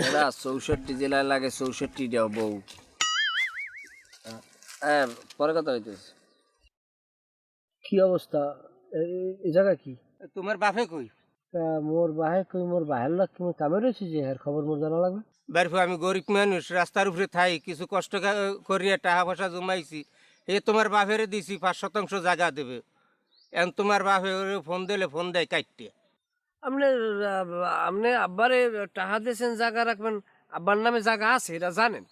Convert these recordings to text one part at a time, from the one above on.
এরা 64 জেলায় লাগে 64টা বউ। হ্যাঁ, পরে কথা হইতেছে। কি অবস্থা? এই জায়গা কি? তোমার বাপে কই? মোর বাহে কই? মোর বাহের লোক তুমি কামে রয়েছে যে এর খবর মোর জানা লাগবে। বাড়িতে আমি গরিব মানুষ, রাস্তার উপরে থাই, কিছু কষ্ট করিয়া টাকা পয়সা জমাইছি। তোমার বাপেরে দিছি 5% জায়গা দেবে। এখন তোমার বাপে ফোন দিলে ফোন দেয় কাটতে। আপনি আপনি আব্বারে টাহা দিয়েছেন জায়গা রাখবেন, আব্বার নামে জায়গা আছে এটা জানেন?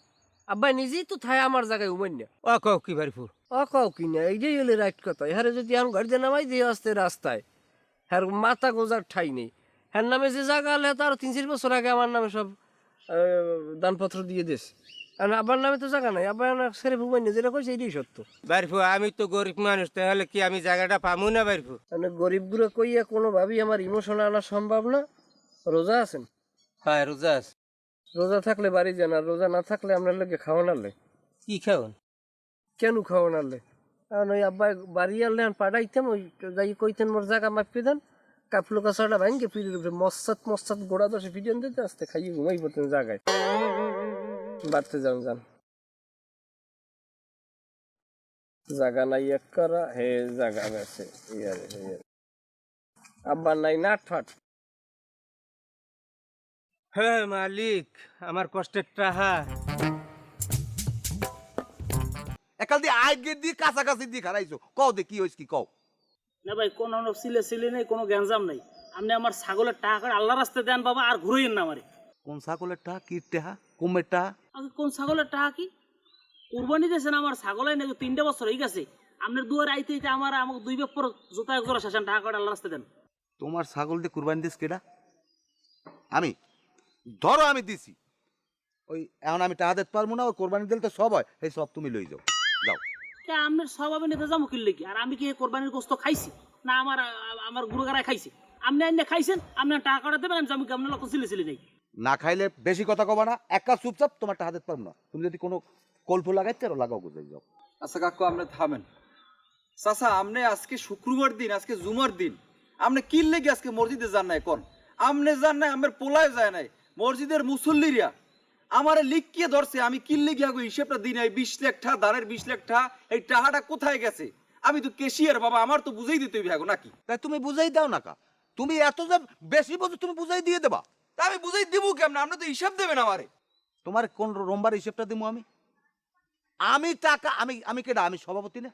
আব্বাই নিজেই তো থাই আমার জায়গায় উমেন না। ও কও কি বাড়িফু? ও কও কিনা, এইটাই হলে রাইট কথা। হ্যাঁ যদি এখন গাড়িতে নামাই দিয়ে আসতে রাস্তায়, হ্যাঁ মাথা গোজার ঠাই নেই। হ্যার নামে যে জায়গা হলে তার 3-4 বছর আগে আমার নামে সব দানপত্র দিয়ে দিস। আর আব্বার নামে তো জায়গা নাই, আব্বার সেরে উমেন না, যেটা কইছে এইটাই সত্য। বাড়িফু আমি তো গরিব মানুষ, তাহলে কি আমি জায়গাটা পামু না বাড়িফু? মানে গরিবগুলো কইয়া কোনোভাবেই আমার ইমোশন আনা সম্ভব না। রোজা আছেন? হ্যাঁ রোজা আছে। রোজা থাকলে বাড়ি যান, আর রোজা না থাকলে আপনার লোকে খাওয়ান আনলে। কি খাওন? কেন খাওয়ান আনলে? কারণ ওই আব্বাই বাড়ি আনলে পাঠাইতাম, ওই যাই কইতেন মোর জায়গা মাপিয়ে দেন, কাপলো কাছাটা ভাঙকে ফিরে উপরে মস্তাত গোড়া দশে ফিরিয়ে দিতে আসতে খাইয়ে ঘুমাই পড়তেন জায়গায়। বাড়তে যান যান, জায়গা নাই এক করা হে জায়গা বেছে আব্বার নাই নাট ফাট। হ্যাঁ মালিক, আমার কষ্টের টাহা। একাল দিয়ে আগে দিয়ে কাছাকাছি দিয়ে খারাইছো, কও দে কি হইছে কি কও। না ভাই কোনো সিলে নেই, কোনো গ্যাঞ্জাম নেই। আপনি আমার ছাগলের টাকা করে আল্লাহ রাস্তায় দেন বাবা, আর ঘুরাইয়েন না আমারে। কোন ছাগলের টাকা? কি টাকা? কুমের টাকা? আগে কোন ছাগলের টাকা কি? কুরবানি দিয়েছেন আমার ছাগলাই নাকি 3 বছর হয়ে গেছে। আপনার দুয়ারে আইতে আইতে আমাকে 2 বেপ পর জুতা এক জোড়া শাসান টাকা করে আল্লাহ রাস্তায় দেন। তোমার ছাগল দিয়ে কুরবানি দিস কেডা? আমি ধরো আমি দিছি, ওই এখন আমি টাকা দিতে পারবো না, ওই কোরবানি দিলে তো সব হয়, এই সব তুমি লই যাও যাও। কে আপনার স্বভাবে নিতে যাবো কিনলে কি? আর আমি কি কোরবানির গোস্ত খাইছি না আমার গুরুগারায় খাইছি? আপনি আইনে খাইছেন, আপনার টাকা করে দেবেন, আমি কি আপনার লোক সিলে নেই? না খাইলে বেশি কথা কবা না, এক কাজ চুপচাপ, তোমার টাকা দিতে পারবো না। তুমি যদি কোনো কল্প লাগাইতে আরো লাগাও গুজাই যাও। আচ্ছা কাকু আপনি থামেন। চাচা আপনি আজকে শুক্রবার দিন, আজকে জুমার দিন, আপনি কি লেগে আজকে মসজিদে যান নাই? কোন আপনি যান নাই? আমার পোলায় যায় নাই, মসজিদের মুসল্লিরা আমারে লিখিয়ে ধরছে, আমি কি লেগে আগে হিসেবটা দিন, এই 20 লাখ টাকা দাঁড়ের 20 লাখ টাকা, এই টাকাটা কোথায় গেছে? আমি তো কেশিয়ার বাবা, আমার তো বুঝাই দিতে হবে নাকি? তাই তুমি বুঝাই দাও না কা, তুমি এত যে বেশি বোঝো, তুমি বুঝাই দিয়ে দেবা। তা আমি বুঝাই দিব কেমন? আপনি তো হিসাব দেবেন আমারে। তোমার কোন রোমবার হিসেবটা দিব আমি? আমি টাকা আমি কেডা? আমি সভাপতি না?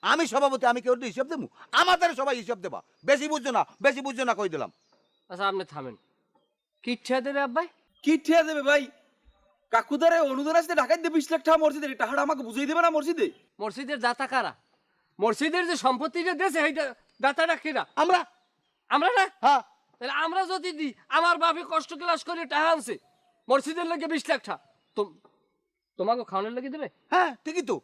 আমি সভাপতি, আমি কেউ হিসাব দেবো? আমাদের সবাই হিসাব দেবা। বেশি বুঝছো না, বেশি বুঝছো না কই দিলাম। আচ্ছা আপনি থামেন, কি ইচ্ছা দেবে আব্বাই? কি ঠিয়া দেবে ভাই? কাকুদারে অনুদান আসতে ঢাকায় দিয়ে 20 লাখ টাকা মসজিদের, এই টাকাটা আমাকে বুঝাই দেবে না মসজিদে? মসজিদের দাতা কারা? মসজিদের যে সম্পত্তিটা দেশে সেইটা দাতাটা কিরা? আমরা আমরা না? হ্যাঁ, তাহলে আমরা যদি দিই, আমার বাপে কষ্ট ক্লাস করে টাকা আনছে, মসজিদের লাগে 20 লাখ টাকা, তোমাকে খাওয়ানোর লাগে দেবে? হ্যাঁ ঠিকই তো।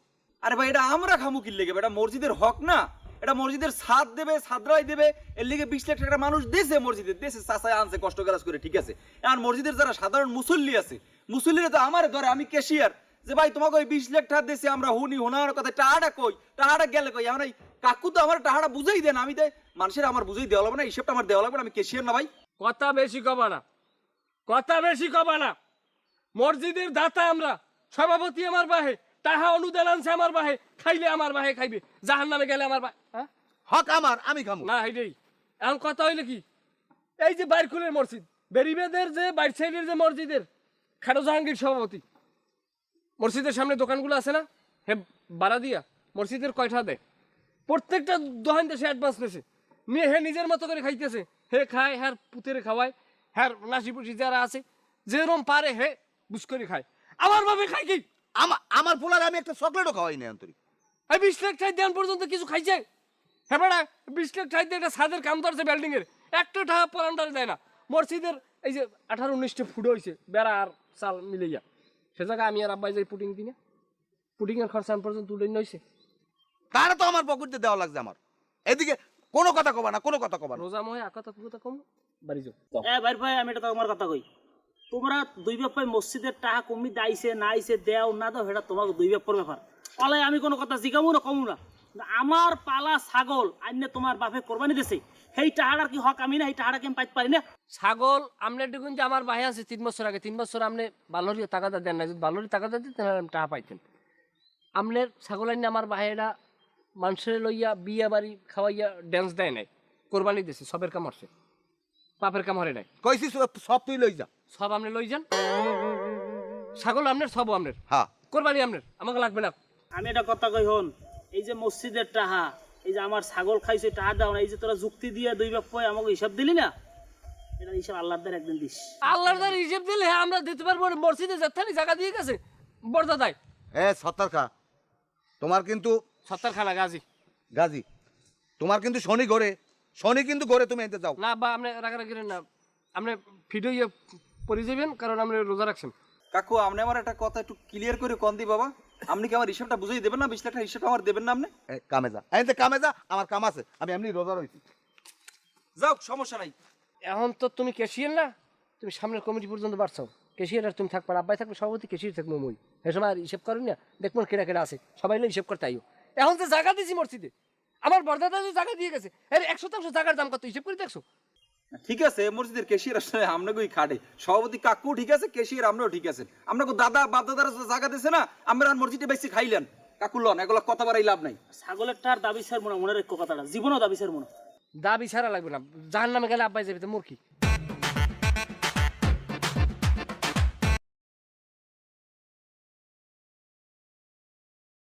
আরে ভাই এটা আমরা খামু কি লেগে? এটা মসজিদের হক না, এটা মসজিদের ছাদ দেবে, ছাদরাই দেবে, এর লিগে 20 লাখ টাকা মানুষ দেশে মসজিদের দেশে চাচায় আনছে কষ্ট কাজ করে, ঠিক আছে। আর মসজিদের যারা সাধারণ মুসল্লি আছে, মুসল্লিরা তো আমার ধরে, আমি ক্যাশিয়ার, যে ভাই তোমাকে ওই 20 লাখ টাকা দেশে আমরা হুনি হোনার কথা, টাকাটা কই? টাকাটা গেলে কই? এখন এই কাকু তো আমার টাকাটা বুঝাই দেন, আমি দেয় মানুষের আমার বুঝাই দেওয়া লাগবে না, হিসেবটা আমার দেওয়া লাগবে না, আমি ক্যাশিয়ার না ভাই। কথা বেশি কবা না, কথা বেশি কবা না। মসজিদের দাতা আমরা, সভাপতি আমার বাহে, টাকা অনুদান আনছে আমার বাহে, খাইলে আমার বাহে খাইবে, জাহান্নামে গেলে আমার বাহে। হ্যাঁ হক আমার, আমি খামু না, এইটাই এখন কথা হইলে কি? এই যে বাইরকুলের মসজিদ, বেরিবেদের যে বাইর সাইডের যে মসজিদের খাটো জাহাঙ্গীর সভাপতি, মসজিদের সামনে দোকানগুলো আছে না, হে ভাড়া দিয়া মসজিদের কয়টা দেয়? প্রত্যেকটা দোকান দেশে অ্যাডভান্স নেছে, নিয়ে হে নিজের মতো করে খাইতেছে। হে খায়, হ্যার পুতেরে খাওয়ায়, হ্যার নাসিপুসি যারা আছে যেরকম পারে হে বুঝ করে খায়। আমার ভাবে খাই কি? আমার পোলার আমি একটা চকলেটও খাওয়াই না আন্তরিক। এই 20 লাখ টাকা দেন পর্যন্ত কিছু খাইছে? হ্যাঁ বেড়া, 20 লাখ টাকা দিয়ে একটা ছাদের কাম ধরছে বিল্ডিং এর, একটা টাকা পরান্ডার দেয় না। মসজিদের এই যে 18-19টা ফুট হয়েছে বেড়া আর চাল মিলে যা, সে জায়গায় আমি আর আব্বাই যাই পুটিং দিনে, পুটিং এর খরচা পর্যন্ত উঠে নইছে। তারা তো আমার পকেটে দেওয়া লাগছে আমার। এদিকে কোনো কথা কবা না, কোনো কথা কবা না। রোজা মহে আকাতা ফুকুতা কম বাড়ি যাও। ভাই ভাই আমি এটা তোমার কথা কই, তোমরা 2 ব্যাপার মসজিদের টাকা কমি দাইছে না আইছে, দেও না দাও, এটা তোমাকে 2 ব্যাপার ব্যাপার। অলাই আমি কোনো কথা জিগামু না কমু না, আমার পালা ছাগল আইনে তোমার বাপে কোরবানি দিছে সেই টাহাড়ার কি হক আমি না এই টাহাড়া কি আমি পাইতে পারি না? ছাগল আমনে দেখুন যে আমার ভাই আছে 3 বছর আগে 3 বছর আমনে বালরি টাকাটা দেন না, যদি বালরি টাকাটা দিতেন তাহলে আমি টাকা পাইতেন। আমনের ছাগল আইনে আমার ভাইয়েরা মানুষের লইয়া বিয়া বাড়ি খাওয়াইয়া ড্যান্স দেয় নাই, কোরবানি দিছে, সবের কাম হচ্ছে, পাপের কাম হরে নাই। কইছি সব তুই লই যা। সব আপনি লই যান, ছাগল আপনার, সব আপনার, হ্যাঁ কোরবানি আপনার, আমাকে লাগবে না। আমি এটা কথা কই হন, এই যে মসজিদের টাহা, এই যে আমার ছাগল খাইছে টাহা দাও না, এই যে তোরা যুক্তি দিয়ে 2 বাপ পয় আমাকে হিসাব দিলি না, এটা হিসাব আল্লাহর দ্বারা একদিন দিস। আল্লাহর দ্বারা হিসেব দিলে আমরা দিতে পারবো না। মসজিদে যাত্রানি জায়গা দিয়ে গেছে বড়দাদায়, সত্তর খা তোমার কিন্তু 70 খানা গাজী। গাজী তোমার কিন্তু শনি কিন্তু ঘরে তুমি এনতে যাও। না বা আপনি রাগারাগি করেন না, আপনি ভিডিও পরে যাবেন, কারণ আপনি রোজা রাখছেন। কাকু আপনি আমার একটা কথা একটু ক্লিয়ার করে কন দি বাবা, আপনি কি আমার হিসাবটা বুঝিয়ে দেবেন না? 20 লাখ টাকার হিসাবটা আমার দেবেন না আপনি? কামে যা এনতে কামে যা, আমার কাম আছে, আমি এমনি রোজা রইছি। যাও সমস্যা নাই। এখন তো তুমি ক্যাশিয়ার না, তুমি সামনের কমিটি পর্যন্ত বাড়ছাও, ক্যাশিয়ার আর তুমি থাকবে, আব্বাই থাকবে সভাপতি, ক্যাশিয়ার থাকবো মই, এ সময় আর হিসেব করেন না, দেখবো কেটা কেটা আছে, সবাই মিলে হিসেব করতে আইও। এখন যে জায়গা দিয়েছি মসজিদে, আমার বড়দাদা যে জায়গা দিয়ে গেছে, এর 100% জায়গার দাম কত হিসেব করে দেখছো? ঠিক আছে, মসজিদের ক্যাশিয়ার আসলে আপনাকেই খাটে, সভাপতি কাকু ঠিক আছে, ক্যাশিয়ার আমরাও ঠিক আছে, আপনাকে দাদা বাপ দাদারা জায়গা দিয়েছে না, আমরা আর মসজিদে বেশি খাইলেন কাকু লন, এগুলো কথা বাড়াই লাভ নাই। ছাগলের টার দাবি স্যার মনে মনে রেখো কথাটা, জীবনও দাবি স্যার মনে। দাবি ছাড়া লাগবে না, জাহান্নামে গেলে আব্বাই যাবে তো মূর্খি।